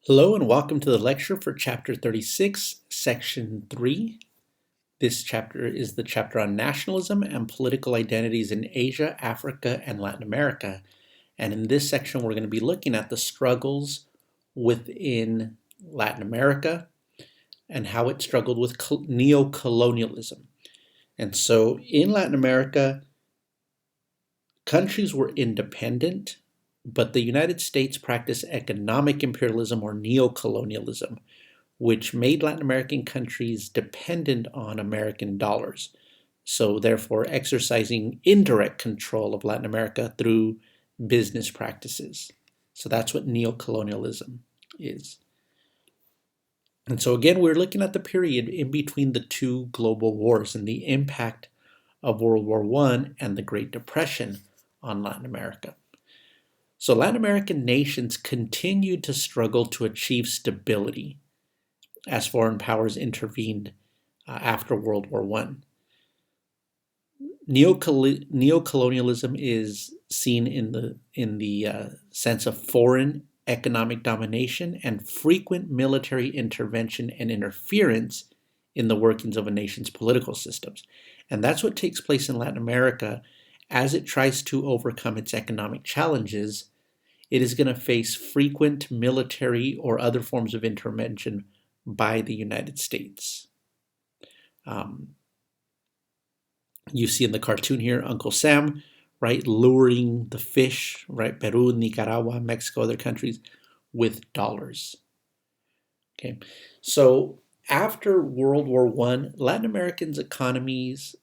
Hello and welcome to the lecture for Chapter 36, Section 3. This chapter is the chapter on nationalism and political identities in Asia, Africa, and Latin America. And in this section, we're going to be looking at the struggles within Latin America and how it struggled with neo-colonialism. And so in Latin America, countries were independent, but the United States practiced economic imperialism or neo-colonialism, which made Latin American countries dependent on American dollars. So therefore exercising indirect control of Latin America through business practices. So that's what neo-colonialism is. And so again, we're looking at the period in between the two global wars and the impact of World War I and the Great Depression on Latin America. So Latin American nations continued to struggle to achieve stability as foreign powers intervened after World War I. Neo-colonialism is seen in the sense of foreign economic domination and frequent military intervention and interference in the workings of a nation's political systems. And that's what takes place in Latin America as it tries to overcome its economic challenges. It is going to face frequent military or other forms of intervention by the United States. You see in the cartoon here, Uncle Sam, right, luring the fish, right, Peru, Nicaragua, Mexico, other countries, with dollars. Okay, so after World War I, Latin Americans' economies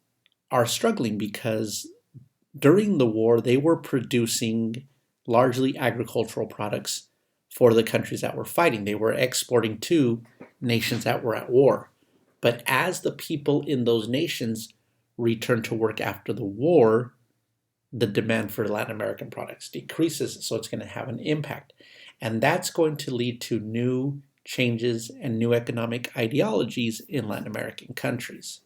are struggling because during the war, they were producing largely agricultural products for the countries that were fighting. They were exporting to nations that were at war. But as the people in those nations returned to work after the war, the demand for Latin American products decreases, so it's going to have an impact. And that's going to lead to new changes and new economic ideologies in Latin American countries.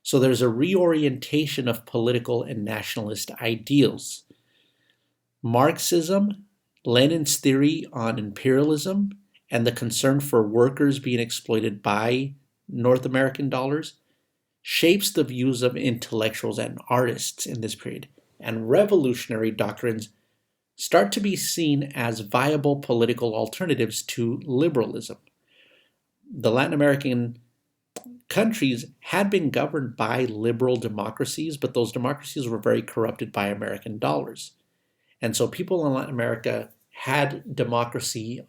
So there's a reorientation of political and nationalist ideals. Marxism, Lenin's theory on imperialism, and the concern for workers being exploited by North American dollars shapes the views of intellectuals and artists in this period, and revolutionary doctrines start to be seen as viable political alternatives to liberalism. The Latin American countries had been governed by liberal democracies, but those democracies were very corrupted by American dollars. And so people in Latin America had democracy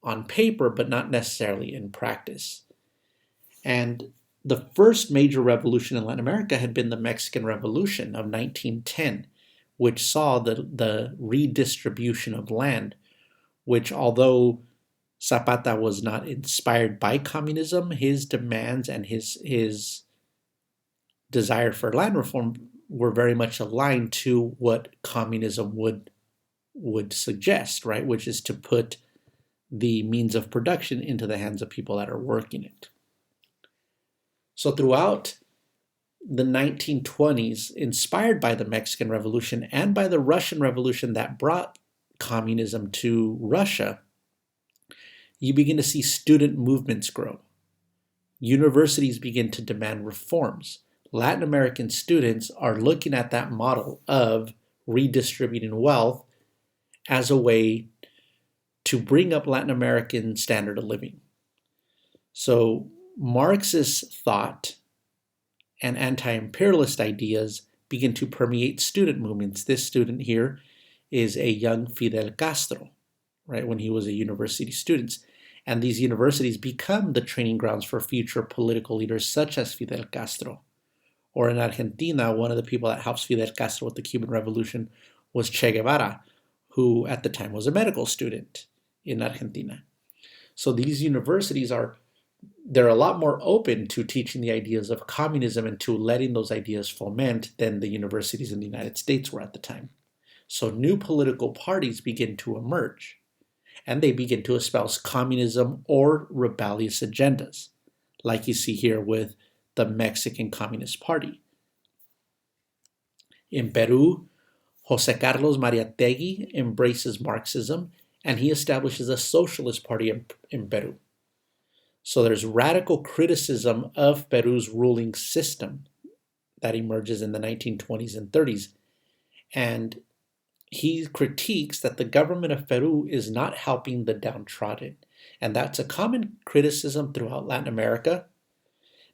on paper, but not necessarily in practice. And the first major revolution in Latin America had been the Mexican Revolution of 1910, which saw the redistribution of land, which although Zapata was not inspired by communism, his demands and his desire for land reform were very much aligned to what communism would suggest, right? Which is to put the means of production into the hands of people that are working it. So throughout the 1920s, inspired by the Mexican Revolution and by the Russian Revolution that brought communism to Russia, you begin to see student movements grow. Universities begin to demand reforms. Latin American students are looking at that model of redistributing wealth as a way to bring up Latin American standard of living. So Marxist thought and anti-imperialist ideas begin to permeate student movements. This student here is a young Fidel Castro, right, when he was a university student. And these universities become the training grounds for future political leaders such as Fidel Castro. Or in Argentina, one of the people that helps Fidel Castro with the Cuban Revolution was Che Guevara, who at the time was a medical student in Argentina. So these universities they're a lot more open to teaching the ideas of communism and to letting those ideas foment than the universities in the United States were at the time. So new political parties begin to emerge, and they begin to espouse communism or rebellious agendas, like you see here with the Mexican Communist Party. In Peru, Jose Carlos Mariátegui embraces Marxism and he establishes a socialist party in Peru. So there's radical criticism of Peru's ruling system that emerges in the 1920s and 30s. And he critiques that the government of Peru is not helping the downtrodden. And that's a common criticism throughout Latin America.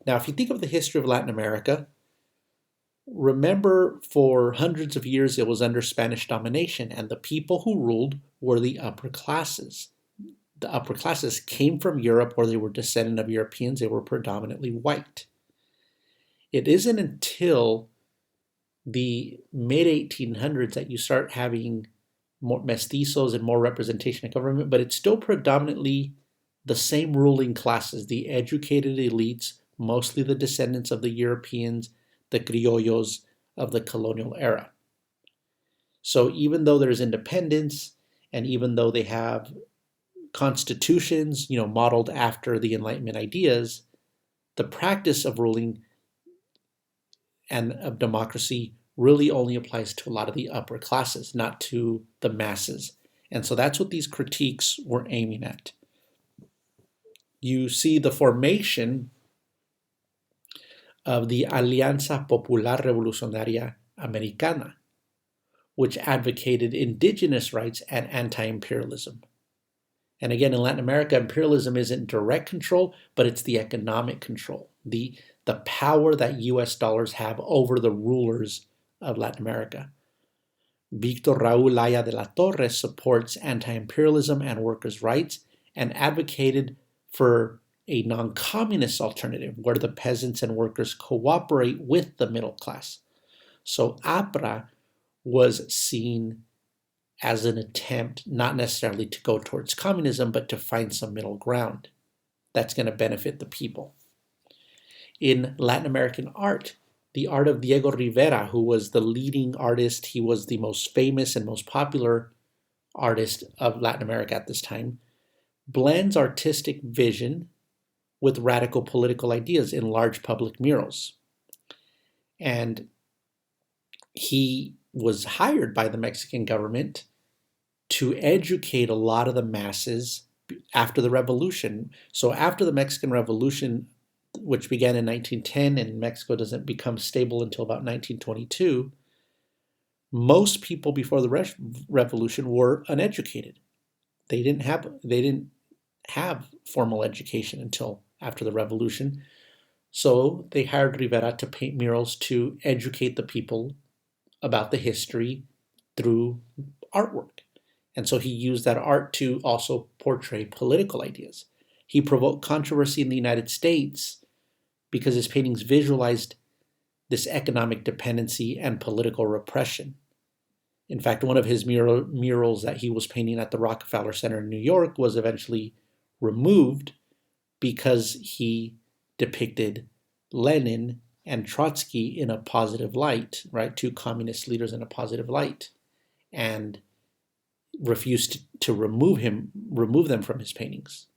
Now, if you think of the history of Latin America, remember for hundreds of years it was under Spanish domination, and the people who ruled were the upper classes. The upper classes came from Europe, or they were descendant of Europeans. They were predominantly white. It isn't until the mid-1800s that you start having more mestizos and more representation in government, but it's still predominantly the same ruling classes, the educated elites, mostly the descendants of the Europeans, the criollos of the colonial era. So even though there's independence, and even though they have constitutions, modeled after the Enlightenment ideas, the practice of ruling and of democracy really only applies to a lot of the upper classes, not to the masses. And so that's what these critiques were aiming at. You see the formation of the Alianza Popular Revolucionaria Americana, which advocated indigenous rights and anti-imperialism. And again, in Latin America, imperialism isn't direct control, but it's the economic control, the power that US dollars have over the rulers of Latin America. Victor Raúl Laya de la Torre supports anti-imperialism and workers' rights and advocated for a non-communist alternative where the peasants and workers cooperate with the middle class. So APRA was seen as an attempt not necessarily to go towards communism, but to find some middle ground that's going to benefit the people. In Latin American art, the art of Diego Rivera, who was the leading artist, he was the most famous and most popular artist of Latin America at this time, blends artistic vision with radical political ideas in large public murals. And he was hired by the Mexican government to educate a lot of the masses after the revolution. So after the Mexican Revolution, which began in 1910, and Mexico doesn't become stable until about 1922, most people before the revolution were uneducated. They didn't have formal education until after the revolution. So they hired Rivera to paint murals to educate the people about the history through artwork. And so he used that art to also portray political ideas. He provoked controversy in the United States because his paintings visualized this economic dependency and political repression. In fact, one of his murals that he was painting at the Rockefeller Center in New York was eventually removed because he depicted Lenin and Trotsky in a positive light, right? Two communist leaders in a positive light, and refused to remove them from his paintings.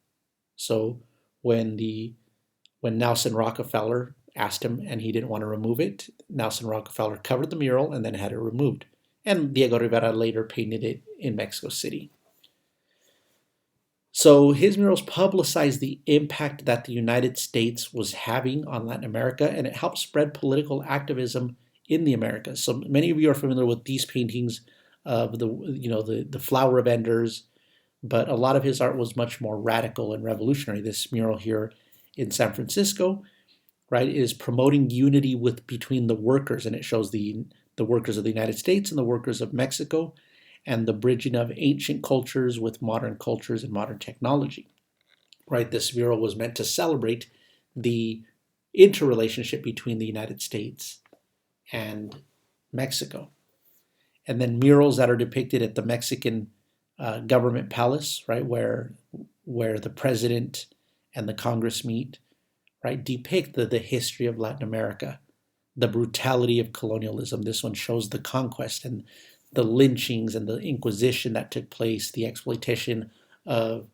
So when Nelson Rockefeller asked him and he didn't want to remove it, Nelson Rockefeller covered the mural and then had it removed. And Diego Rivera later painted it in Mexico City. So his murals publicized the impact that the United States was having on Latin America, and it helped spread political activism in the Americas. So many of you are familiar with these paintings of the flower vendors, but a lot of his art was much more radical and revolutionary. This mural here in San Francisco, right, is promoting unity between the workers, and it shows the workers of the United States and the workers of Mexico, and the bridging of ancient cultures with modern cultures and modern technology. Right, this mural was meant to celebrate the interrelationship between the United States and Mexico. And then murals that are depicted at the Mexican government palace, right, where the president and the Congress meet, right, depict the history of Latin America, the brutality of colonialism. This one shows the conquest and the lynchings and the Inquisition that took place, the exploitation of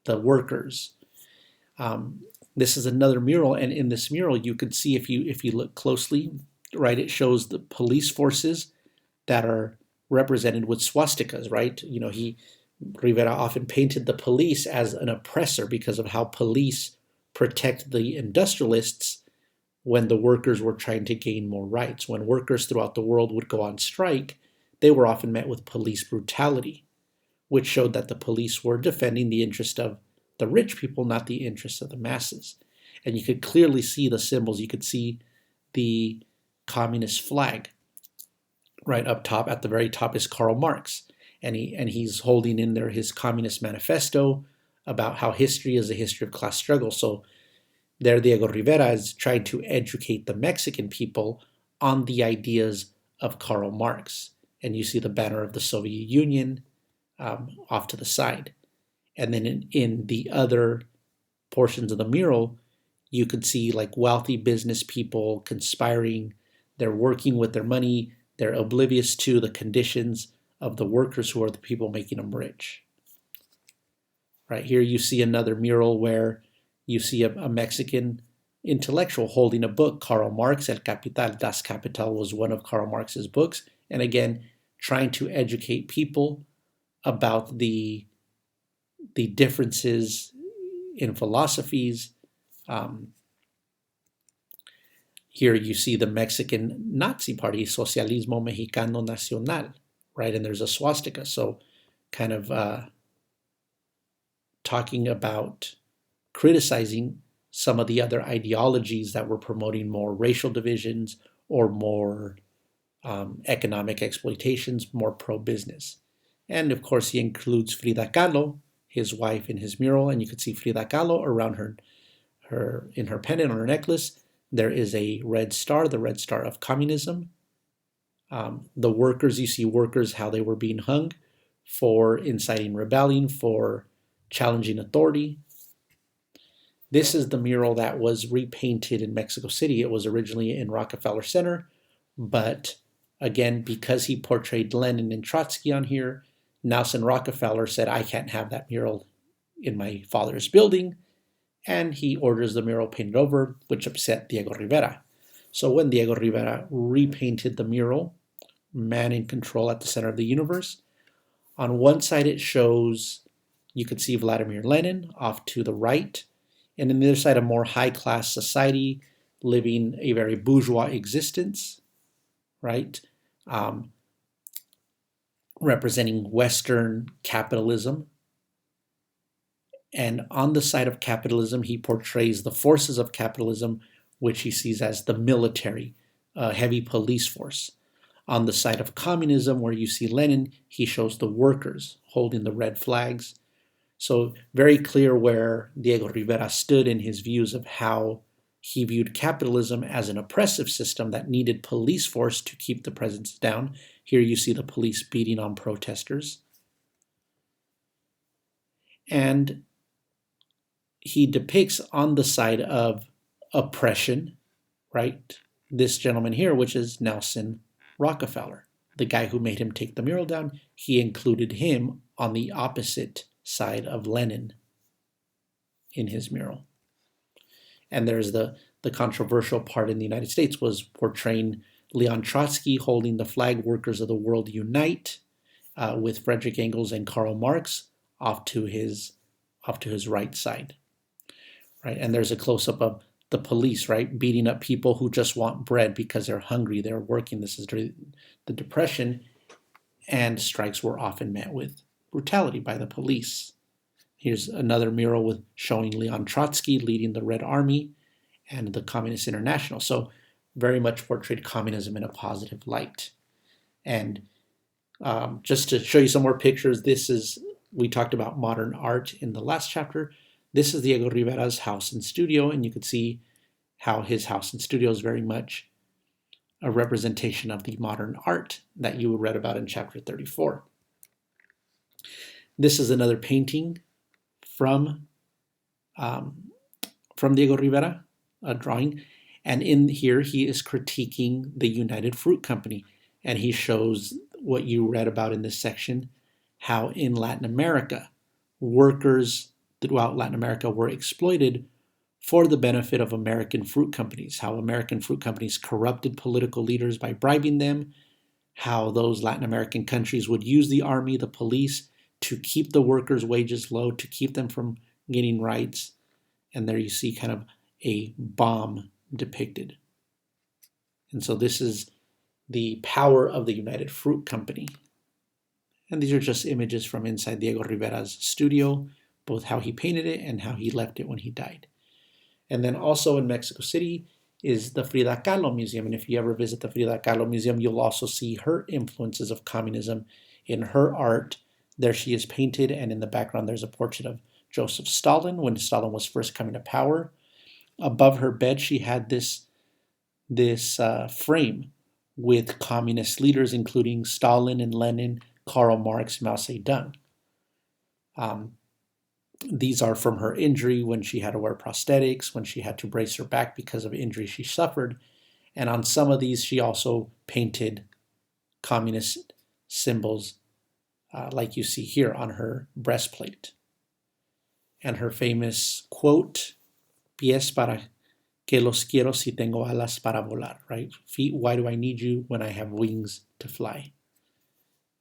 the workers. This is another mural, and in this mural, you can see if you look closely, right, it shows the police forces that are represented with swastikas, right? Rivera often painted the police as an oppressor because of how police protect the industrialists when the workers were trying to gain more rights. When workers throughout the world would go on strike, they were often met with police brutality, which showed that the police were defending the interest of the rich people, not the interests of the masses. And you could clearly see the symbols. You could see the communist flag right up top. At the very top is Karl Marx, and he's holding in there his Communist Manifesto about how history is a history of class struggle. So there, Diego Rivera is trying to educate the Mexican people on the ideas of Karl Marx. And you see the banner of the Soviet Union off to the side. And then in the other portions of the mural, you could see like wealthy business people conspiring. They're working with their money. They're oblivious to the conditions of the workers who are the people making them rich. Right here, you see another mural where you see a Mexican intellectual holding a book, Karl Marx, El Capital, Das Kapital was one of Karl Marx's books. And again, trying to educate people about the differences in philosophies. Here you see the Mexican Nazi Party, Socialismo Mexicano Nacional, right? And there's a swastika. So kind of talking about criticizing some of the other ideologies that were promoting more racial divisions or more economic exploitations, more pro-business. And of course, he includes Frida Kahlo, his wife, in his mural, and you can see Frida Kahlo around her in her pendant on her necklace. There is a red star, the red star of communism. The workers, you see workers, how they were being hung for inciting rebellion, for challenging authority. This is the mural that was repainted in Mexico City. It was originally in Rockefeller Center, but again, because he portrayed Lenin and Trotsky on here, Nelson Rockefeller said, I can't have that mural in my father's building, and he orders the mural painted over, which upset Diego Rivera. So when Diego Rivera repainted the mural, Man in Control at the Center of the Universe, on one side it shows, you could see Vladimir Lenin off to the right, and on the other side a more high-class society living a very bourgeois existence, right? Representing Western capitalism. And on the side of capitalism, he portrays the forces of capitalism, which he sees as the military, heavy police force. On the side of communism, where you see Lenin, he shows the workers holding the red flags. So very clear where Diego Rivera stood in his views of how he viewed capitalism as an oppressive system that needed police force to keep the presence down. Here you see the police beating on protesters. And he depicts on the side of oppression, right? This gentleman here, which is Nelson Rockefeller, the guy who made him take the mural down, he included him on the opposite side of Lenin in his mural. And there's the controversial part in the United States was portraying Leon Trotsky holding the flag Workers of the World Unite with Frederick Engels and Karl Marx off to his right side, right? And there's a close-up of the police, right, beating up people who just want bread because they're hungry, they're working. This is during the Depression, and strikes were often met with brutality by the police. Here's another mural with showing Leon Trotsky leading the Red Army and the Communist International. So very much portrayed communism in a positive light. And just to show you some more pictures, we talked about modern art in the last chapter. This is Diego Rivera's house and studio, and you can see how his house and studio is very much a representation of the modern art that you read about in chapter 34. This is another painting from Diego Rivera, a drawing, and in here he is critiquing the United Fruit Company, and he shows what you read about in this section, how in Latin America, workers throughout Latin America were exploited for the benefit of American fruit companies, how American fruit companies corrupted political leaders by bribing them, how those Latin American countries would use the army, the police, to keep the workers' wages low, to keep them from getting rights. And there you see kind of a bomb depicted. And so this is the power of the United Fruit Company. And these are just images from inside Diego Rivera's studio, both how he painted it and how he left it when he died. And then also in Mexico City is the Frida Kahlo Museum. And if you ever visit the Frida Kahlo Museum, you'll also see her influences of communism in her art. There she is painted, and in the background there's a portrait of Joseph Stalin when Stalin was first coming to power. Above her bed she had this frame with communist leaders, including Stalin and Lenin, Karl Marx, Mao Zedong. These are from her injury when she had to wear prosthetics, when she had to brace her back because of injury she suffered. And on some of these, she also painted communist symbols, like you see here on her breastplate. And her famous quote, pies para que los quiero si tengo alas para volar, right? Feet, why do I need you when I have wings to fly?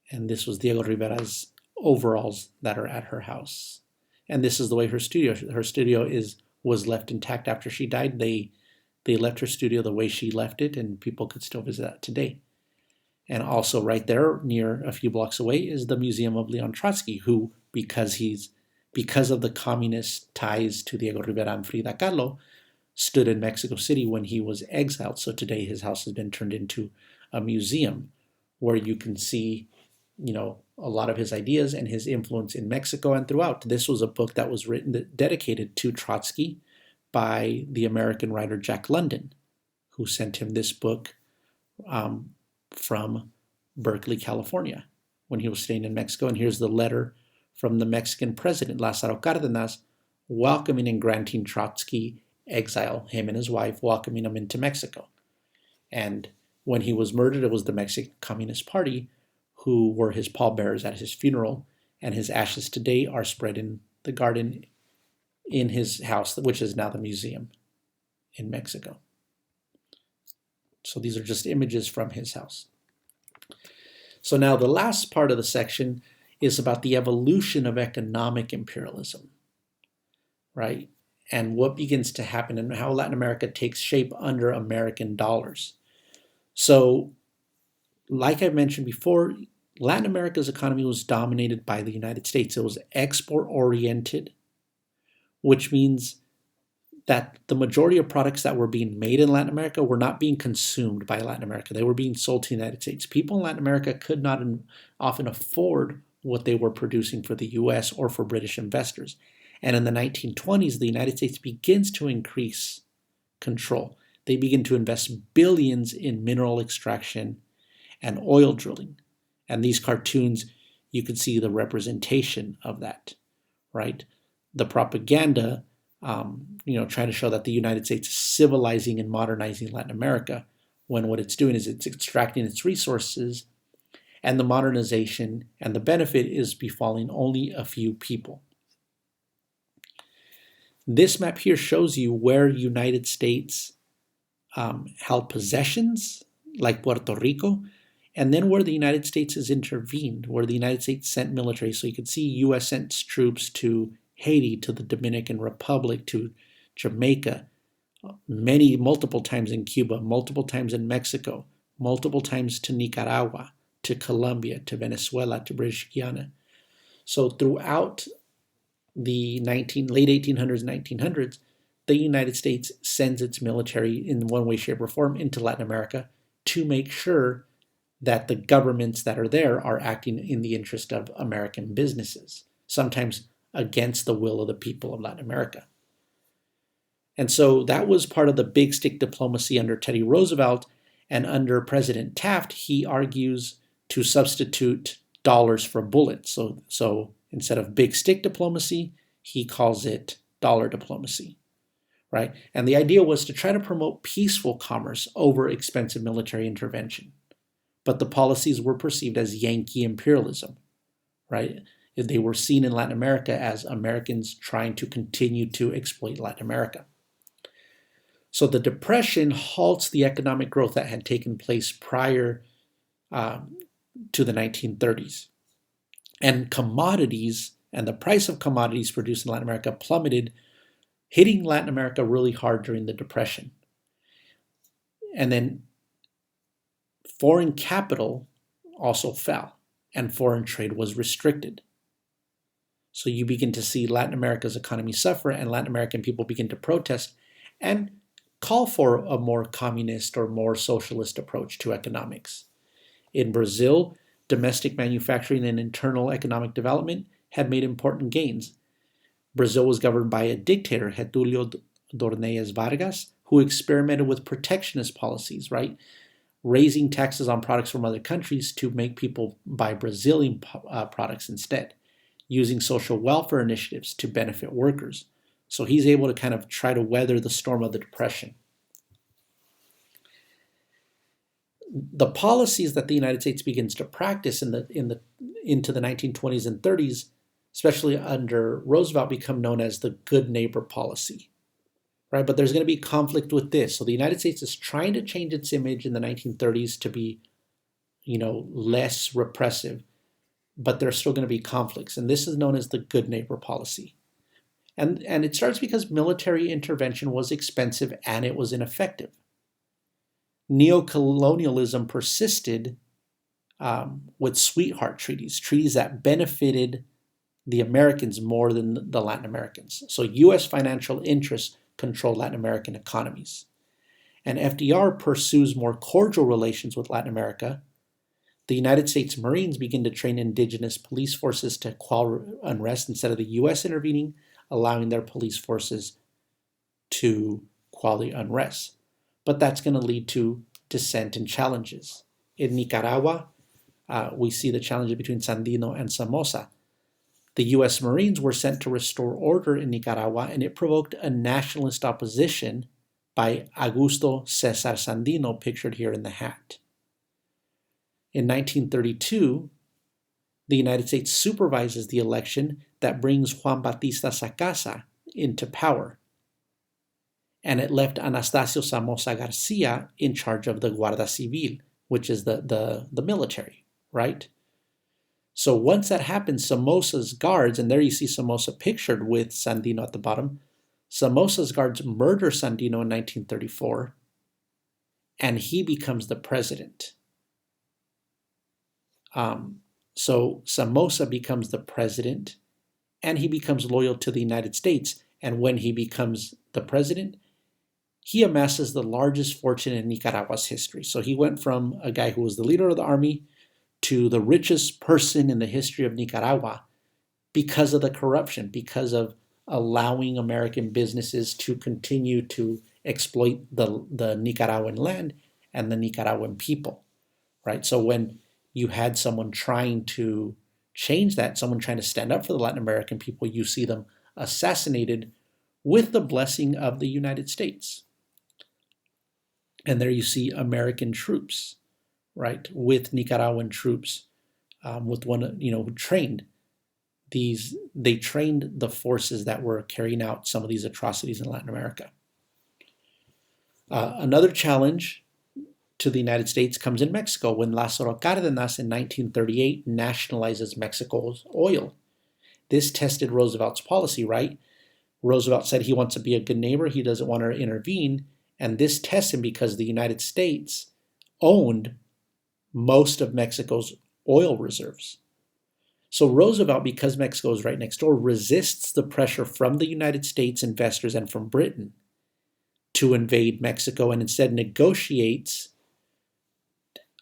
And this was Diego Rivera's overalls that are at her house. And this is the way her studio was left intact after she died. They left her studio the way she left it, and people could still visit that today. And also right there, near a few blocks away, is the Museum of Leon Trotsky, who, because of the communist ties to Diego Rivera and Frida Kahlo, stood in Mexico City when he was exiled. So today his house has been turned into a museum where you can see, a lot of his ideas and his influence in Mexico and throughout. This was a book that was written, dedicated to Trotsky by the American writer Jack London, who sent him this book from Berkeley, California, when he was staying in Mexico. And here's the letter from the Mexican president, Lázaro Cárdenas, welcoming and granting Trotsky exile, him and his wife, welcoming him into Mexico. And when he was murdered, it was the Mexican Communist Party who were his pallbearers at his funeral, and his ashes today are spread in the garden in his house, which is now the museum in Mexico. So these are just images from his house. So now the last part of the section is about the evolution of economic imperialism, right? And what begins to happen and how Latin America takes shape under American dollars. So, like I mentioned before, Latin America's economy was dominated by the United States. It was export-oriented, which means that the majority of products that were being made in Latin America were not being consumed by Latin America. They were being sold to the United States. People in Latin America could not often afford what they were producing for the US or for British investors. And in the 1920s, the United States begins to increase control. They begin to invest billions in mineral extraction and oil drilling. And these cartoons, you can see the representation of that, right? The propaganda, trying to show that the United States is civilizing and modernizing Latin America, when what it's doing is it's extracting its resources, and the modernization and the benefit is befalling only a few people. This map here shows you where United States held possessions, like Puerto Rico, and then where the United States has intervened, where the United States sent military. So you can see U.S. sent troops to Haiti, to the Dominican Republic, to Jamaica, multiple times in Cuba, multiple times in Mexico, multiple times to Nicaragua, to Colombia, to Venezuela, to British Guiana. So throughout the late 1800s, 1900s, the United States sends its military in one way, shape, or form into Latin America to make sure that the governments that are there are acting in the interest of American businesses, sometimes against the will of the people of Latin America. And so that was part of the big stick diplomacy under Teddy Roosevelt, and under President Taft, he argues to substitute dollars for bullets. So instead of big stick diplomacy, he calls it dollar diplomacy, right? And the idea was to try to promote peaceful commerce over expensive military intervention. But the policies were perceived as Yankee imperialism, right? They were seen in Latin America as Americans trying to continue to exploit Latin America. So the Depression halts the economic growth that had taken place prior to the 1930s. And commodities and the price of commodities produced in Latin America plummeted, hitting Latin America really hard during the Depression. And then foreign capital also fell, and foreign trade was restricted. So you begin to see Latin America's economy suffer, and Latin American people begin to protest and call for a more communist or more socialist approach to economics. In Brazil, domestic manufacturing and internal economic development had made important gains. Brazil was governed by a dictator, Getulio Dornelles Vargas, who experimented with protectionist policies, right? Raising taxes on products from other countries to make people buy Brazilian products instead, using social welfare initiatives to benefit workers. So he's able to kind of try to weather the storm of the Depression. The policies that the United States begins to practice into the 1920s and 30s, especially under Roosevelt, become known as the good neighbor policy, right? But there's going to be conflict with this. So the United States is trying to change its image in the 1930s to be, less repressive, but there's still going to be conflicts, and this is known as the good neighbor policy. And it starts because military intervention was expensive and it was ineffective. Neocolonialism persisted with sweetheart treaties that benefited the Americans more than the Latin Americans. So U.S. financial interests control Latin American economies. And FDR pursues more cordial relations with Latin America. The United States Marines begin to train indigenous police forces to quell unrest instead of the U.S. intervening, allowing their police forces to quell the unrest. But that's going to lead to dissent and challenges. In Nicaragua, we see the challenge between Sandino and Somoza. The U.S. Marines were sent to restore order in Nicaragua, and it provoked a nationalist opposition by Augusto César Sandino, pictured here in the hat. In 1932, the United States supervises the election that brings Juan Batista Sacasa into power, and it left Anastasio Somoza Garcia in charge of the Guardia Civil, which is the military, right? So once that happens, Somoza's guards, and there you see Somoza pictured with Sandino at the bottom, Somoza's guards murder Sandino in 1934, and he becomes the president. So Somoza becomes the president, and he becomes loyal to the United States. And when he becomes the president, he amasses the largest fortune in Nicaragua's history. So he went from a guy who was the leader of the army to the richest person in the history of Nicaragua because of the corruption, because of allowing American businesses to continue to exploit the Nicaraguan land and the Nicaraguan people, right? So when you had someone trying to change that, someone trying to stand up for the Latin American people, you see them assassinated with the blessing of the United States. And there you see American troops, right, with Nicaraguan troops, with one, who trained they trained the forces that were carrying out some of these atrocities in Latin America. Another challenge to the United States comes in Mexico when Lázaro Cárdenas in 1938 nationalizes Mexico's oil. This tested Roosevelt's policy, right? Roosevelt said he wants to be a good neighbor, he doesn't want to intervene, and this tests him because the United States owned most of Mexico's oil reserves. So Roosevelt, because Mexico is right next door, resists the pressure from the United States investors and from Britain to invade Mexico, and instead negotiates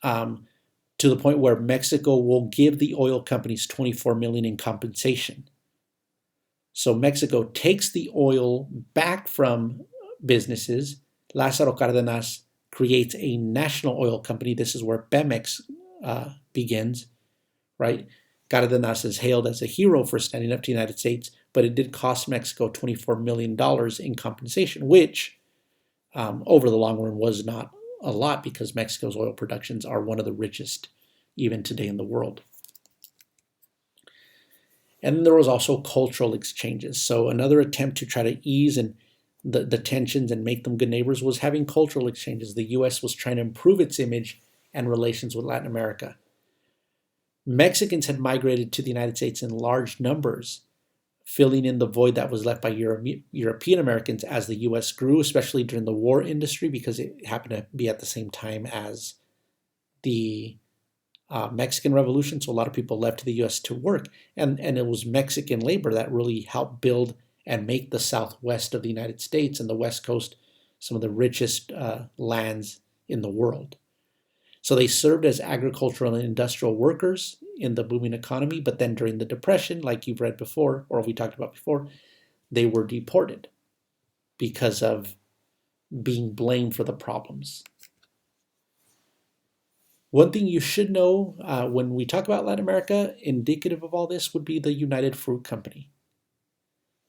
to the point where Mexico will give the oil companies $24 million in compensation. So Mexico takes the oil back from businesses. Lázaro Cárdenas creates a national oil company. This is where Pemex begins, right? Cárdenas is hailed as a hero for standing up to the United States, but it did cost Mexico $24 million in compensation, which over the long run was not a lot because Mexico's oil productions are one of the richest even today in the world. And there was also cultural exchanges. So another attempt to try to ease the tensions and make them good neighbors was having cultural exchanges. The U.S. was trying to improve its image and relations with Latin America. Mexicans had migrated to the United States in large numbers, filling in the void that was left by European Americans as the U.S. grew, especially during the war industry, because it happened to be at the same time as the Mexican Revolution. So a lot of people left to the U.S. to work, and it was Mexican labor that really helped build and make the Southwest of the United States and the West Coast some of the richest lands in the world. So they served as agricultural and industrial workers in the booming economy, but then during the Depression, like you've read before, or we talked about before, they were deported because of being blamed for the problems. One thing you should know when we talk about Latin America, indicative of all this, would be the United Fruit Company.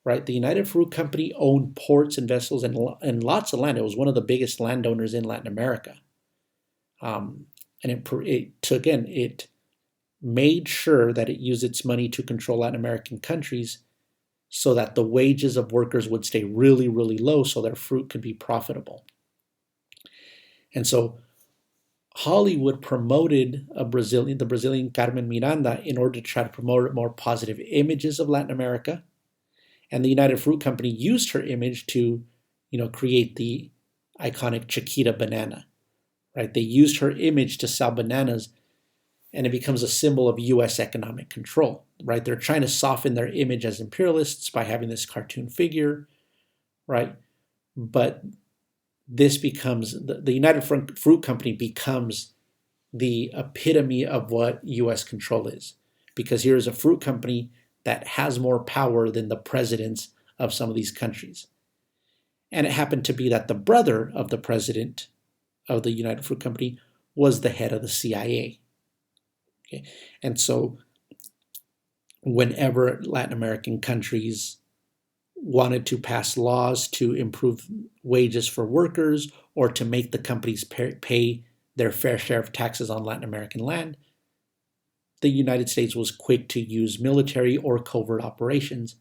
Right? The United Fruit Company owned ports and vessels and lots of land. It was one of the biggest landowners in Latin America. And it made sure that it used its money to control Latin American countries so that the wages of workers would stay really, really low so their fruit could be profitable. And so Hollywood promoted the Brazilian Carmen Miranda in order to try to promote more positive images of Latin America. And the United Fruit Company used her image to, create the iconic Chiquita banana. Right? They used her image to sell bananas, and it becomes a symbol of U.S. economic control. Right? They're trying to soften their image as imperialists by having this cartoon figure, right? But this becomes the United Fruit Company becomes the epitome of what U.S. control is, because here is a fruit company that has more power than the presidents of some of these countries. And it happened to be that the brother of the president of the United Fruit Company was the head of the CIA. Okay? And so whenever Latin American countries wanted to pass laws to improve wages for workers or to make the companies pay their fair share of taxes on Latin American land, the United States was quick to use military or covert operations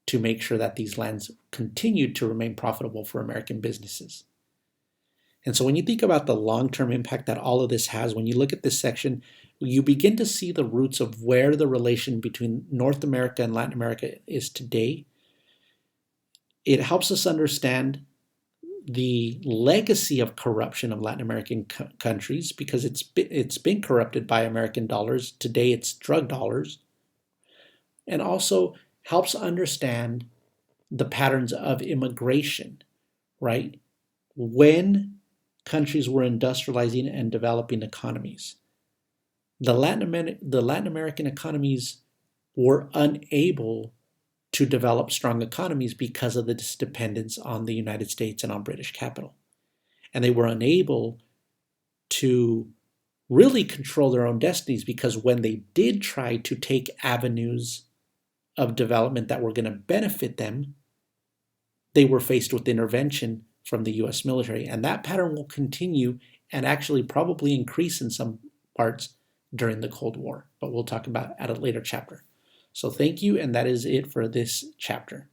to make sure that these lands continued to remain profitable for American businesses. And so when you think about the long-term impact that all of this has, when you look at this section, you begin to see the roots of where the relation between North America and Latin America is today. It helps us understand the legacy of corruption of Latin American countries, because it's been corrupted by American dollars. Today it's drug dollars. And also helps understand the patterns of immigration, right? When countries were industrializing and developing economies, the Latin American economies were unable to develop strong economies because of this dependence on the United States and on British capital. And they were unable to really control their own destinies, because when they did try to take avenues of development that were going to benefit them, they were faced with intervention from the US military. And that pattern will continue and actually probably increase in some parts during the Cold War. But we'll talk about at a later chapter. So thank you, and that is it for this chapter.